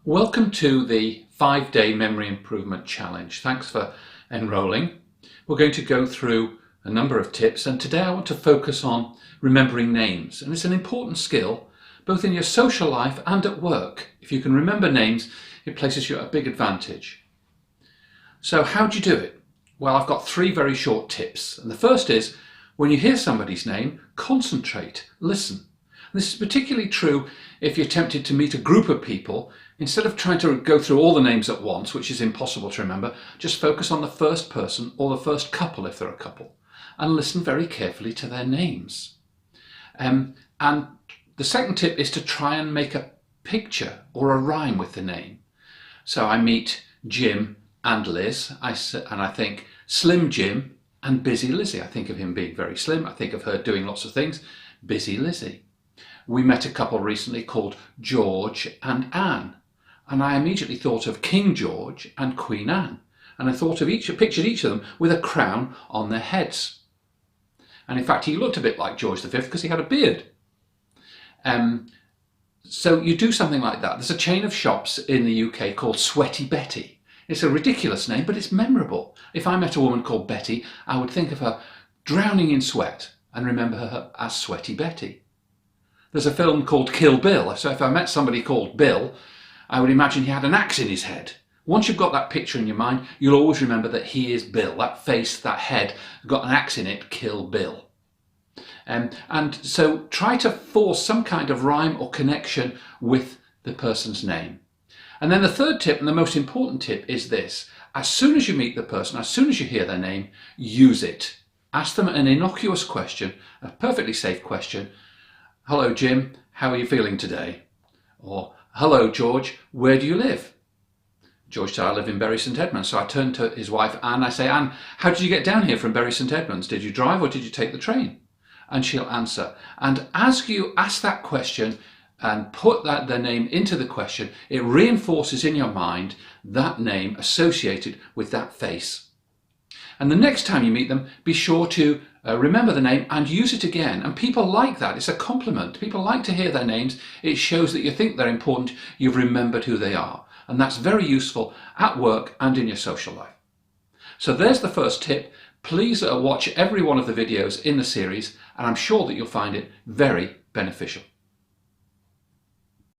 Welcome to the 5-day memory improvement challenge. Thanks for enrolling. We're going to go through a number of tips, and today I want to focus on remembering names. And it's an important skill both in your social life and at work. If you can remember names, it places you at a big advantage. So how do you do it? Well, I've got 3 very short tips. And the first is, when you hear somebody's name, concentrate, listen. This is particularly true if you're tempted to meet a group of people. Instead of trying to go through all the names at once, which is impossible to remember, just focus on the first person or the first couple if they're a couple, and listen very carefully to their names. And the second tip is to try and make a picture or a rhyme with the name. So I meet Jim and Liz, and I think Slim Jim and Busy Lizzie. I think of him being very slim. I think of her doing lots of things. Busy Lizzie. We met a couple recently called George and Anne, and I immediately thought of King George and Queen Anne, and I pictured each of them with a crown on their heads. And in fact, he looked a bit like George V because he had a beard. So you do something like that. There's a chain of shops in the UK called Sweaty Betty. It's a ridiculous name, but it's memorable. If I met a woman called Betty, I would think of her drowning in sweat and remember her as Sweaty Betty. There's a film called Kill Bill, so if I met somebody called Bill, I would imagine he had an axe in his head. Once you've got that picture in your mind, you'll always remember that he is Bill. That face, that head, got an axe in it, Kill Bill. And so try to force some kind of rhyme or connection with the person's name. And then the third tip, and the most important tip, is this. As soon as you meet the person, as soon as you hear their name, use it. Ask them an innocuous question, a perfectly safe question. Hello, Jim, how are you feeling today? Or, hello, George, where do you live? George said, I live in Bury St Edmunds. So I turned to his wife, Anne. I say, Anne, how did you get down here from Bury St Edmunds? Did you drive or did you take the train? And she'll answer. And as you ask that question and put their name into the question, it reinforces in your mind that name associated with that face. And the next time you meet them, be sure to remember the name and use it again. And people like that. It's a compliment. People like to hear their names. It shows that you think they're important. You've remembered who they are. And that's very useful at work and in your social life. So there's the first tip. Please watch every one of the videos in the series, and I'm sure that you'll find it very beneficial.